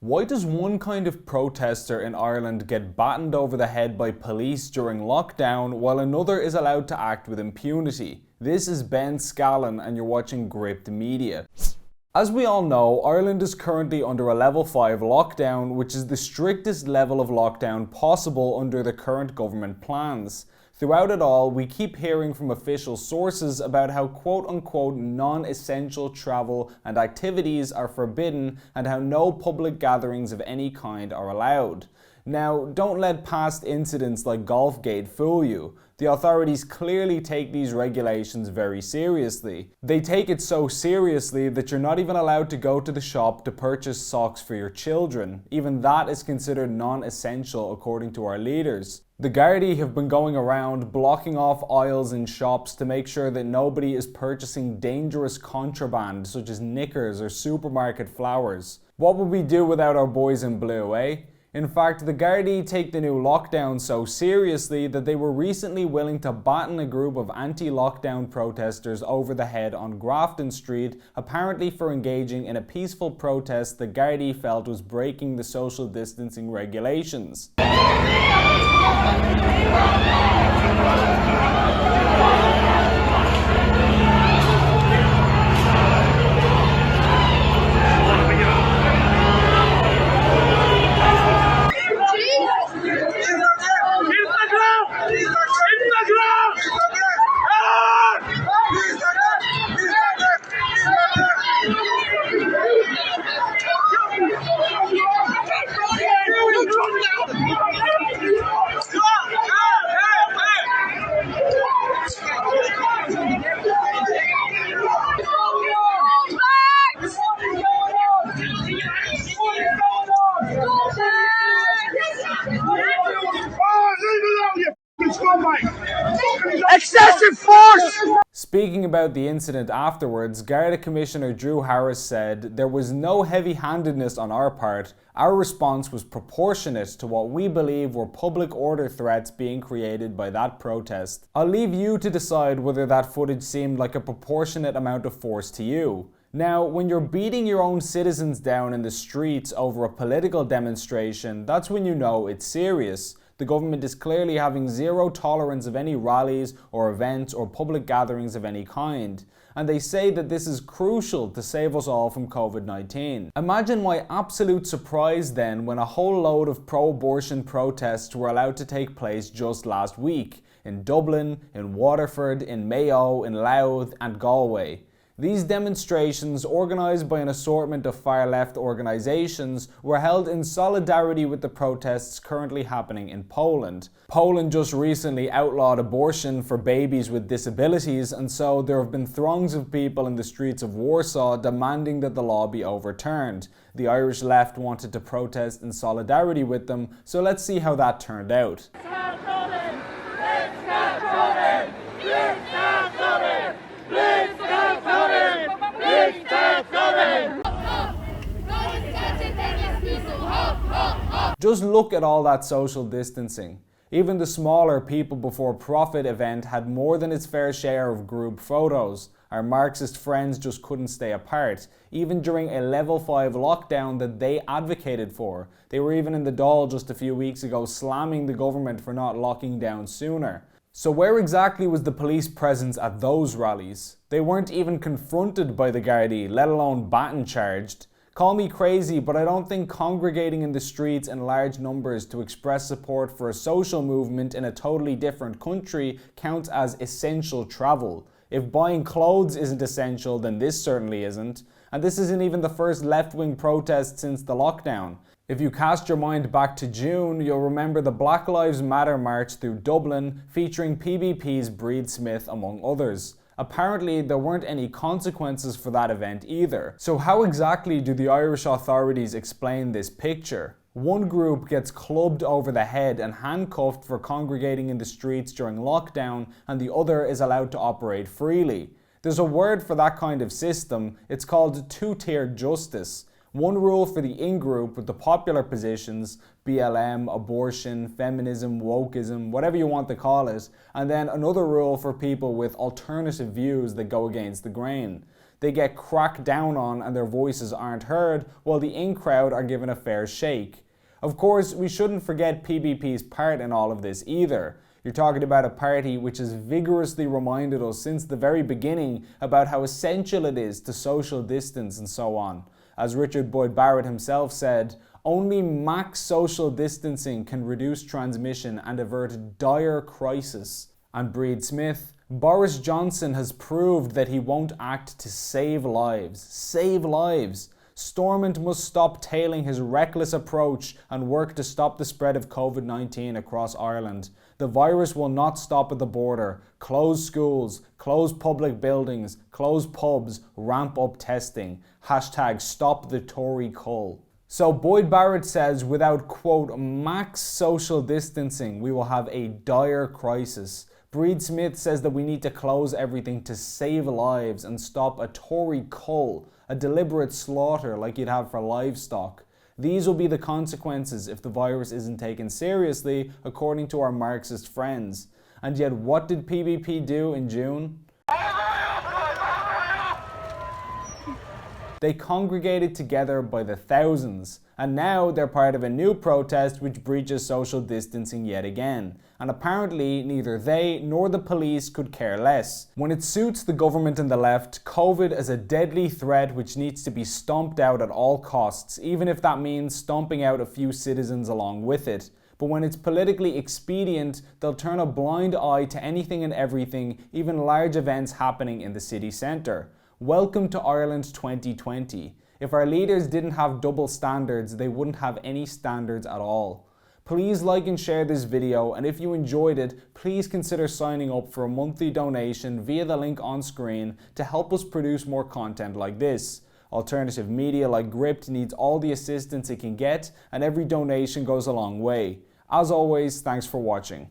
Why does one kind of protester in Ireland get battened over the head by police during lockdown while another is allowed to act with impunity? This is Ben Scallan and you're watching Gript Media. As we all know, Ireland is currently under a level 5 lockdown, which is the strictest level of lockdown possible under the current government plans. Throughout it all, we keep hearing from official sources about how quote-unquote non-essential travel and activities are forbidden and how no public gatherings of any kind are allowed. Now, don't let past incidents like Golfgate fool you. The authorities clearly take these regulations very seriously. They take it so seriously that you're not even allowed to go to the shop to purchase socks for your children. Even that is considered non-essential according to our leaders. The Gardaí have been going around blocking off aisles in shops to make sure that nobody is purchasing dangerous contraband such as knickers or supermarket flowers. What would we do without our boys in blue, eh? In fact, the Gardaí take the new lockdown so seriously that they were recently willing to baton a group of anti-lockdown protesters over the head on Grafton Street, apparently for engaging in a peaceful protest the Gardaí felt was breaking the social distancing regulations. Excessive force! Speaking about the incident afterwards, Garda Commissioner Drew Harris said, "There was no heavy-handedness on our part. Our response was proportionate to what we believe were public order threats being created by that protest." I'll leave you to decide whether that footage seemed like a proportionate amount of force to you. Now, when you're beating your own citizens down in the streets over a political demonstration, that's when you know it's serious. The government is clearly having zero tolerance of any rallies or events or public gatherings of any kind. And they say that this is crucial to save us all from COVID-19. Imagine my absolute surprise then when a whole load of pro-abortion protests were allowed to take place just last week. In Dublin, in Waterford, in Mayo, in Louth and Galway. These demonstrations, organised by an assortment of far-left organisations, were held in solidarity with the protests currently happening in Poland. Poland just recently outlawed abortion for babies with disabilities, and so there have been throngs of people in the streets of Warsaw demanding that the law be overturned. The Irish left wanted to protest in solidarity with them, so let's see how that turned out. Just look at all that social distancing. Even the smaller People Before Profit event had more than its fair share of group photos. Our Marxist friends just couldn't stay apart, even during a level 5 lockdown that they advocated for. They were even in the Dáil just a few weeks ago slamming the government for not locking down sooner. So where exactly was the police presence at those rallies? They weren't even confronted by the Gardaí, let alone baton charged. Call me crazy, but I don't think congregating in the streets in large numbers to express support for a social movement in a totally different country counts as essential travel. If buying clothes isn't essential, then this certainly isn't. And this isn't even the first left-wing protest since the lockdown. If you cast your mind back to June, you'll remember the Black Lives Matter march through Dublin featuring PBP's Breed Smith among others. Apparently, there weren't any consequences for that event either. So how exactly do the Irish authorities explain this picture? One group gets clubbed over the head and handcuffed for congregating in the streets during lockdown, and the other is allowed to operate freely. There's a word for that kind of system. It's called two-tiered justice. One rule for the in-group with the popular positions, BLM, abortion, feminism, wokeism, whatever you want to call it, and then another rule for people with alternative views that go against the grain. They get cracked down on and their voices aren't heard, while the in-crowd are given a fair shake. Of course, we shouldn't forget PBP's part in all of this either. You're talking about a party which has vigorously reminded us since the very beginning about how essential it is to social distance and so on. As Richard Boyd Barrett himself said, only max social distancing can reduce transmission and avert dire crisis. And Breed Smith, Boris Johnson has proved that he won't act to save lives. Save lives! Stormont must stop tailing his reckless approach and work to stop the spread of COVID-19 across Ireland. The virus will not stop at the border. Close schools, close public buildings, close pubs, ramp up testing. Hashtag stop the Tory cull. So Boyd Barrett says without, quote, max social distancing, we will have a dire crisis. Breed Smith says that we need to close everything to save lives and stop a Tory cull, a deliberate slaughter like you'd have for livestock. These will be the consequences if the virus isn't taken seriously, according to our Marxist friends. And yet what did PBP do in June? They congregated together by the thousands, and now they're part of a new protest which breaches social distancing yet again. And apparently neither they nor the police could care less. When it suits the government and the left, COVID is a deadly threat which needs to be stomped out at all costs, even if that means stomping out a few citizens along with it. But when it's politically expedient, they'll turn a blind eye to anything and everything, even large events happening in the city centre. Welcome to Ireland 2020. If our leaders didn't have double standards, they wouldn't have any standards at all. Please like and share this video, and if you enjoyed it, please consider signing up for a monthly donation via the link on screen to help us produce more content like this. Alternative media like Gript needs all the assistance it can get, and every donation goes a long way. As always, thanks for watching.